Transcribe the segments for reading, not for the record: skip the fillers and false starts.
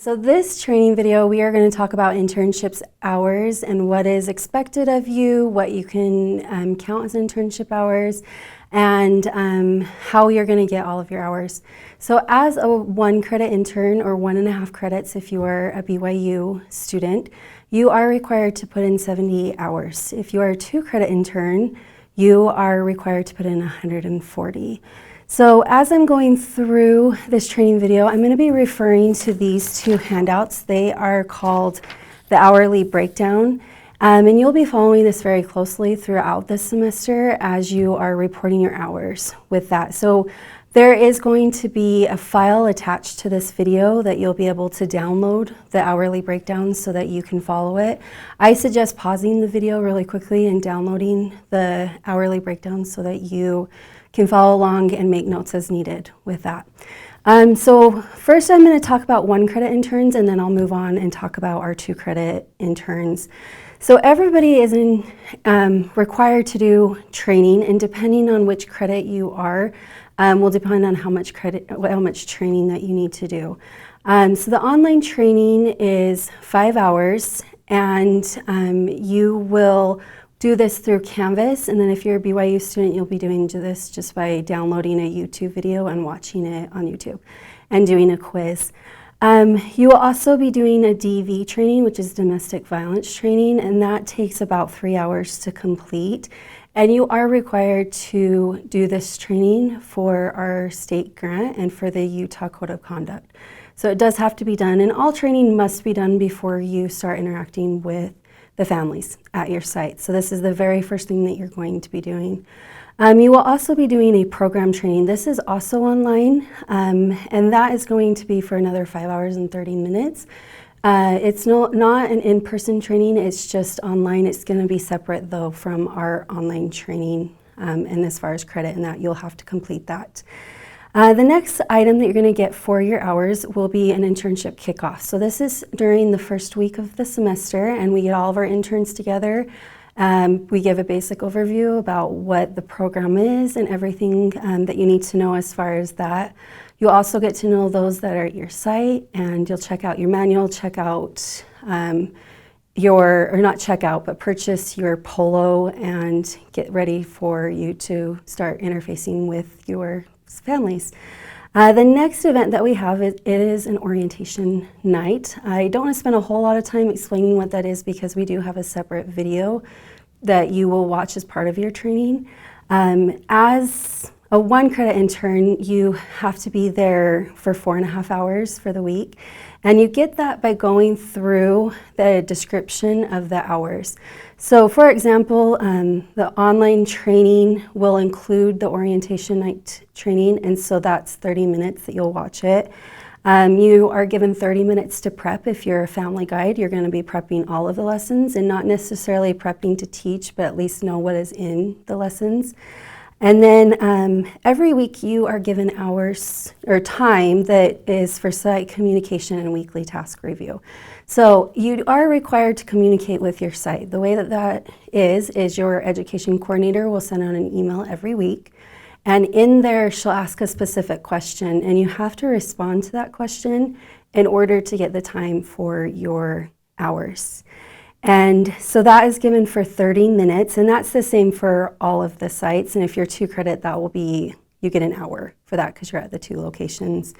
So this training video, we are going to talk about internships hours and what is expected of you, what you can count as internship hours, and how you're going to get all of your hours. So as a 1 credit intern, or 1.5 credits if you are a BYU student, you are required to put in 70 hours. If you are a 2 credit intern, you are required to put in 140. So as I'm going through this training video, I'm going to be referring to these 2 handouts. They are called the hourly breakdown, and you'll be following this very closely throughout this semester as you are reporting your hours with that. So there is going to be a file attached to this video that you'll be able to download the hourly breakdown so that you can follow it. I suggest pausing the video really quickly and downloading the hourly breakdown so that you can follow along and make notes as needed with that. So first I'm going to talk about 1 credit interns, and then I'll move on and talk about our 2 credit interns. So everybody is required to do training, and depending on which credit you are, will depend on how much training that you need to do. So the online training is 5 hours, and you will do this through Canvas, and then if you're a BYU student, you'll be doing this just by downloading a YouTube video and watching it on YouTube and doing a quiz. You will also be doing a DV training, which is domestic violence training, and that takes about 3 hours to complete. And you are required to do this training for our state grant and for the Utah Code of Conduct. So it does have to be done, and all training must be done before you start interacting with the families at your site. So this is the very first thing that you're going to be doing. You will also be doing a program training. This is also online, and that is going to be for another 5 hours and 30 minutes. It's not an in-person training, it's just online. It's going to be separate though from our online training, and as far as credit and that, you'll have to complete that. The next item that you're going to get for your hours will be an internship kickoff. So this is during the first week of the semester, and we get all of our interns together. We give a basic overview about what the program is and everything that you need to know as far as that. You'll also get to know those that are at your site, and you'll check out your manual, check out purchase your polo and get ready for you to start interfacing with your families. The next event that we have, it is an orientation night. I don't want to spend a whole lot of time explaining what that is because we do have a separate video that you will watch as part of your training. As a 1 credit intern, you have to be there for 4.5 hours for the week. And you get that by going through the description of the hours. So for example, the online training will include the orientation night training, and so that's 30 minutes that you'll watch it. You are given 30 minutes to prep. If you're a family guide, you're going to be prepping all of the lessons, and not necessarily prepping to teach, but at least know what is in the lessons. And then every week you are given hours or time that is for site communication and weekly task review. So you are required to communicate with your site. The way that is your education coordinator will send out an email every week, and in there she'll ask a specific question, and you have to respond to that question in order to get the time for your hours. And so that is given for 30 minutes, and that's the same for all of the sites. And if you're 2 credit, that will be, you get an hour for that because you're at the 2 locations.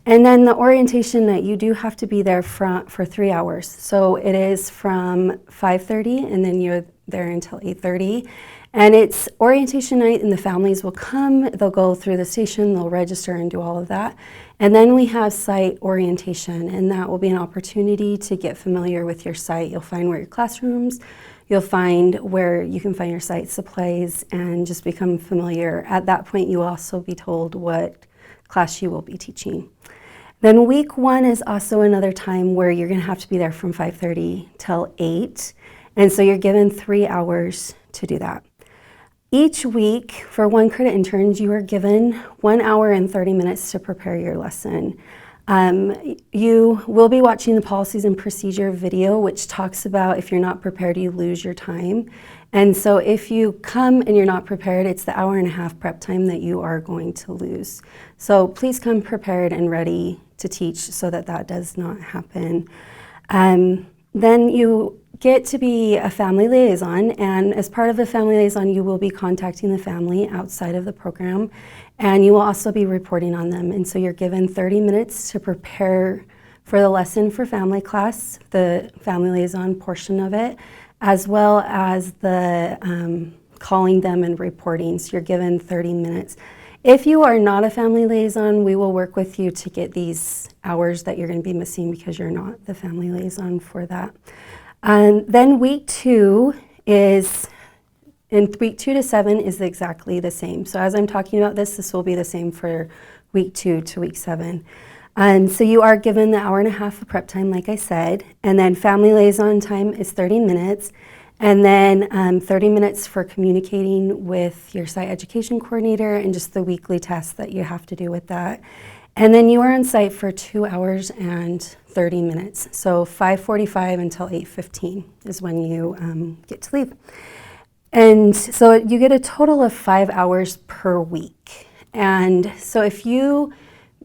And then the orientation night, you do have to be there for 3 hours. So it is from 5:30, and then you're there until 8:30. And it's orientation night, and the families will come, they'll go through the station, they'll register and do all of that. And then we have site orientation, and that will be an opportunity to get familiar with your site. You'll find where your classrooms, you'll find where you can find your site supplies, and just become familiar. At that point, you will also be told what class you will be teaching. Then week 1 is also another time where you're going to have to be there from 5:30 till 8, and so you're given 3 hours to do that. Each week, for 1 credit interns, you are given 1 hour and 30 minutes to prepare your lesson. You will be watching the policies and procedure video, which talks about if you're not prepared, you lose your time. And so if you come and you're not prepared, it's the 1.5 hour prep time that you are going to lose. So please come prepared and ready to teach so that that does not happen. Then you get to be a family liaison, and as part of the family liaison, you will be contacting the family outside of the program, and you will also be reporting on them. And so you're given 30 minutes to prepare for the lesson for family class, the family liaison portion of it, as well as the calling them and reporting. So you're given 30 minutes. If you are not a family liaison, we will work with you to get these hours that you're going to be missing because you're not the family liaison for that. Then week 2 is, in week 2 to 7 is exactly the same. So as I'm talking about this will be the same for week 2 to week 7. So you are given the hour and a half of prep time, like I said, and then family liaison time is 30 minutes. And then 30 minutes for communicating with your site education coordinator and just the weekly tasks that you have to do with that. And then you are on site for 2 hours and 30 minutes. So 5:45 until 8:15 is when you get to leave. And so you get a total of 5 hours per week. And so if you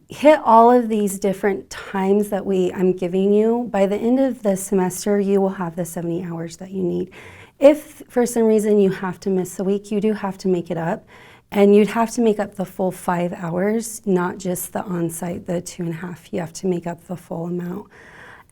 hit all of these different times that I'm giving you, by the end of the semester, you will have the 70 hours that you need. If for some reason you have to miss a week, you do have to make it up. And you'd have to make up the full 5 hours, not just the on-site, the 2.5. You have to make up the full amount.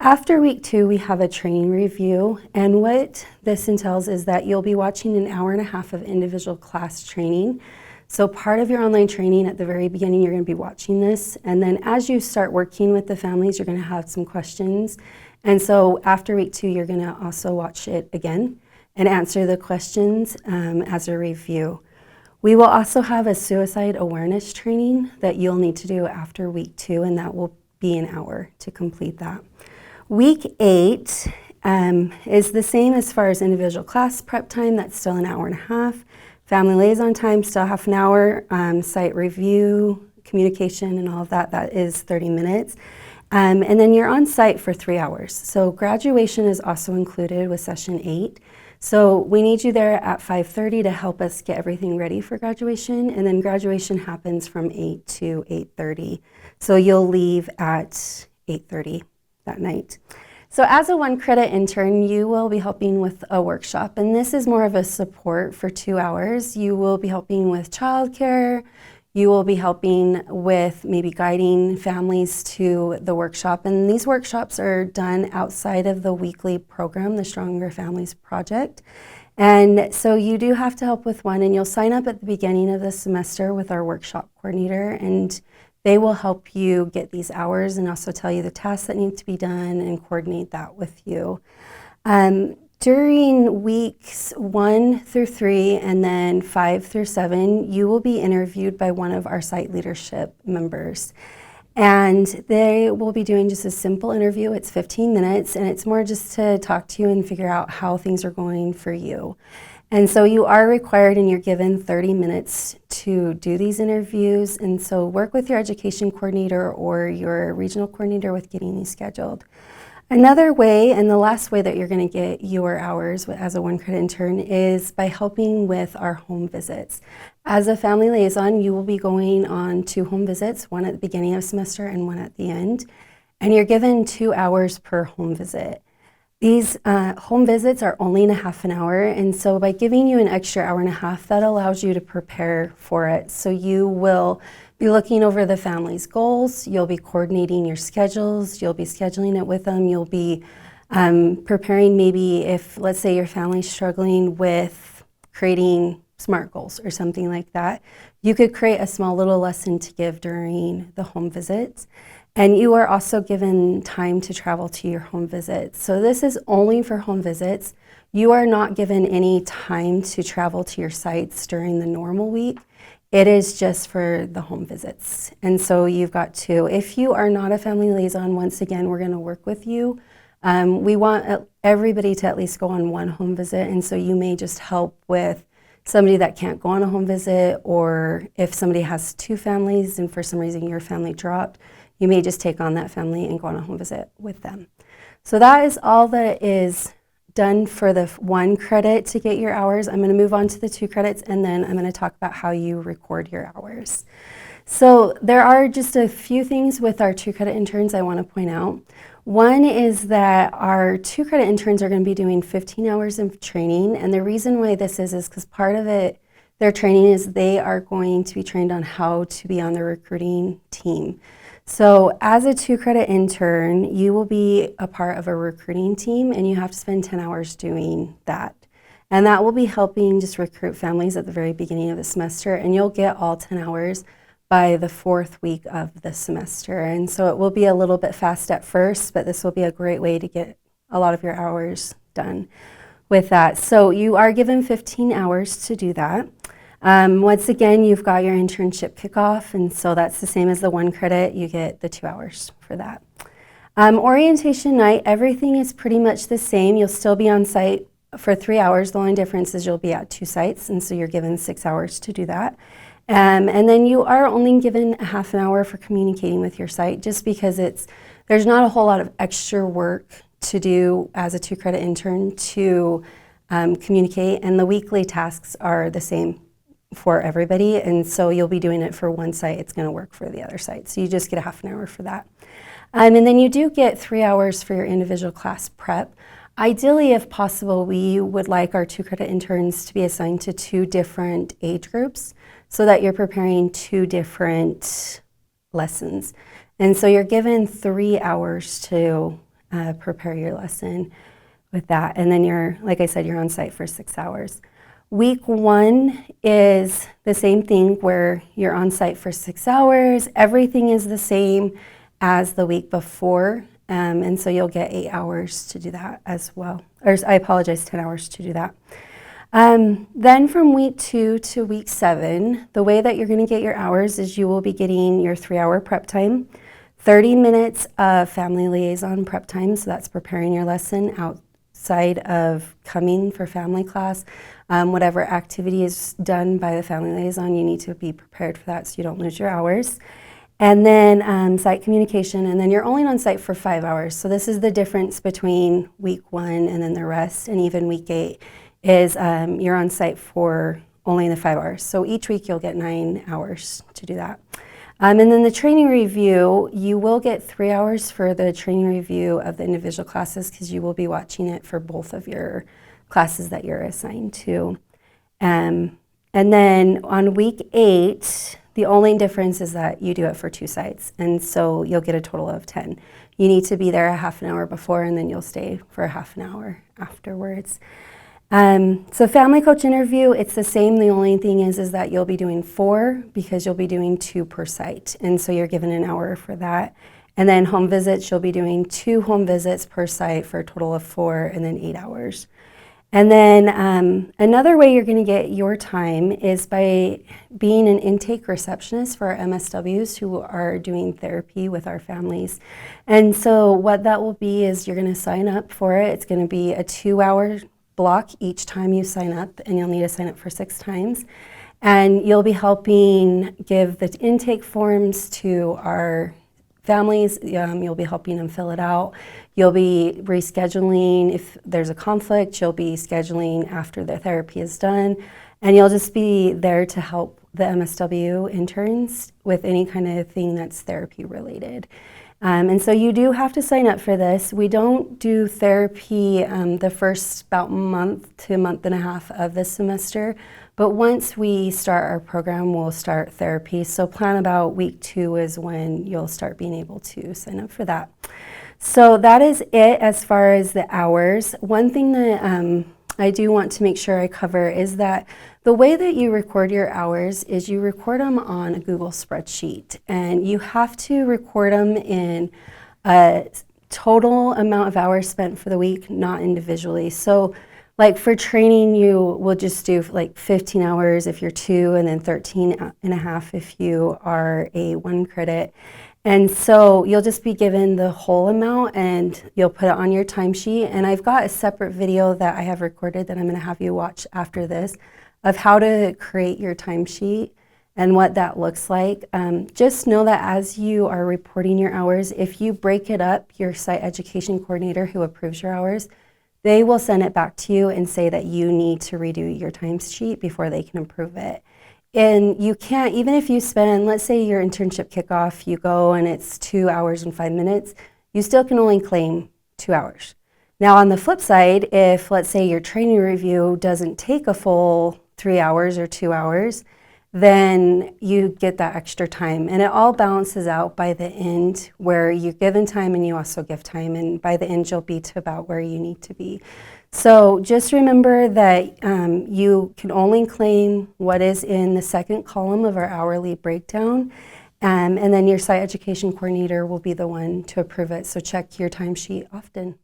After week 2, we have a training review. And what this entails is that you'll be watching an hour and a half of individual class training. So part of your online training at the very beginning, you're going to be watching this. And then as you start working with the families, you're going to have some questions. And so after week 2, you're going to also watch it again and answer the questions as a review. We will also have a suicide awareness training that you'll need to do after week 2, and that will be an hour to complete that. Week 8 is the same as far as individual class prep time. That's still an hour and a half. Family liaison time, still half an hour. Site review, communication, and all of that, that is 30 minutes. And then you're on site for 3 hours. So graduation is also included with session 8. So we need you there at 5:30 to help us get everything ready for graduation. And then graduation happens from 8 to 8:30. So you'll leave at 8:30 that night. So as a 1-credit intern, you will be helping with a workshop, and this is more of a support for 2 hours. You will be helping with childcare. You will be helping with maybe guiding families to the workshop, and these workshops are done outside of the weekly program, the Stronger Families Project. And so you do have to help with one, and you'll sign up at the beginning of the semester with our workshop coordinator, and they will help you get these hours and also tell you the tasks that need to be done and coordinate that with you. During weeks 1 through 3 and then 5 through 7, you will be interviewed by one of our site leadership members. And they will be doing just a simple interview. It's 15 minutes, and it's more just to talk to you and figure out how things are going for you. And so you are required and you're given 30 minutes to do these interviews. And so work with your education coordinator or your regional coordinator with getting these scheduled. Another way, and the last way that you're going to get your hours as a 1-credit intern, is by helping with our home visits. As a family liaison, you will be going on 2 home visits, one at the beginning of semester and one at the end. And you're given 2 hours per home visit. These home visits are only in a half an hour, and so by giving you an extra hour and a half, that allows you to prepare for it. So you will be looking over the family's goals, you'll be coordinating your schedules, you'll be scheduling it with them, you'll be preparing maybe if, let's say, your family's struggling with creating SMART goals or something like that, you could create a small little lesson to give during the home visits. And you are also given time to travel to your home visits. So this is only for home visits. You are not given any time to travel to your sites during the normal week. It is just for the home visits. And so you've got to, if you are not a family liaison, once again, we're gonna work with you. We want everybody to at least go on 1 home visit, and so you may just help with somebody that can't go on a home visit, or if somebody has 2 families and for some reason your family dropped, you may just take on that family and go on a home visit with them. So that is all that is done for the 1 credit to get your hours. I'm going to move on to the 2 credits, and then I'm going to talk about how you record your hours. So there are just a few things with our 2 credit interns I want to point out. One is that our 2 credit interns are going to be doing 15 hours of training, and the reason why this is because part of it, their training is they are going to be trained on how to be on the recruiting team. So as a 2 credit intern, you will be a part of a recruiting team, and you have to spend 10 hours doing that. And that will be helping just recruit families at the very beginning of the semester, and you'll get all 10 hours by the 4th week of the semester. And so it will be a little bit fast at first, but this will be a great way to get a lot of your hours done with that. So you are given 15 hours to do that. Once again, you've got your internship kickoff, and so that's the same as the 1 credit. You get the 2 hours for that. Orientation night, everything is pretty much the same. You'll still be on site for 3 hours. The only difference is you'll be at 2 sites, and so you're given 6 hours to do that. And then you are only given a half an hour for communicating with your site, just because there's not a whole lot of extra work to do as a 2 credit intern to communicate, and the weekly tasks are the same for everybody, and so you'll be doing it for one site. It's going to work for the other site, so you just get a half an hour for that. And then you do get 3 hours for your individual class prep. Ideally, if possible, we would like our 2 credit interns to be assigned to 2 different age groups so that you're preparing 2 different lessons. And so you're given 3 hours to prepare your lesson with that, and then like I said, you're on site for 6 hours. Week 1 is the same thing where you're on site for 6 hours. Everything is the same as the week before, and so you'll get 8 hours to do that as well. Or I apologize, 10 hours to do that. Then from week 2 to week 7, the way that you're going to get your hours is you will be getting your 3-hour prep time, 30 minutes of family liaison prep time, so that's preparing your lesson outside of coming for family class. Whatever activity is done by the family liaison, you need to be prepared for that so you don't lose your hours. And then site communication, and then you're only on site for 5 hours. So this is the difference between week 1 and then the rest, and even week 8 is you're on site for only the 5 hours. So each week you'll get 9 hours to do that. And then the training review, you will get 3 hours for the training review of the individual classes because you will be watching it for both of your classes that you're assigned to. And then on week 8, the only difference is that you do it for 2 sites, and so you'll get a total of 10. You need to be there a half an hour before, and then you'll stay for a half an hour afterwards. So family coach interview, it's the same. The only thing is that you'll be doing 4 because you'll be doing 2 per site, and so you're given an hour for that. And then home visits, you'll be doing 2 home visits per site for a total of 4, and then 8 hours. And then another way you're going to get your time is by being an intake receptionist for our MSWs who are doing therapy with our families. And so what that will be is you're going to sign up for it. It's going to be a 2-hour block each time you sign up, and you'll need to sign up for 6 times. And you'll be helping give the intake forms to our families. You'll be helping them fill it out. You'll be rescheduling if there's a conflict. You'll be scheduling after the therapy is done. And you'll just be there to help the MSW interns with any kind of thing that's therapy related. And so you do have to sign up for this. We don't do therapy the first about month to month and a half of the semester, but once we start our program, we'll start therapy. So plan about week 2 is when you'll start being able to sign up for that. So that is it as far as the hours. One thing that I do want to make sure I cover is that the way that you record your hours is you record them on a Google spreadsheet, and you have to record them in a total amount of hours spent for the week, not individually. So like for training, you will just do like 15 hours if you're 2, and then 13 and a half if you are a 1 credit. And so you'll just be given the whole amount, and you'll put it on your timesheet. And I've got a separate video that I have recorded that I'm going to have you watch after this of how to create your timesheet and what that looks like. Just know that as you are reporting your hours, if you break it up, your site education coordinator who approves your hours they will send it back to you and say that you need to redo your timesheet before they can approve it. And you can't, even if you spend, let's say your internship kickoff, you go and it's 2 hours and 5 minutes, you still can only claim 2 hours. Now on the flip side, if let's say your training review doesn't take a full 3 hours or 2 hours, then you get that extra time. And it all balances out by the end where you're given time and you also give time. And by the end, you'll be to about where you need to be. So just remember that you can only claim what is in the second column of our hourly breakdown. And then your site education coordinator will be the one to approve it. So check your timesheet often.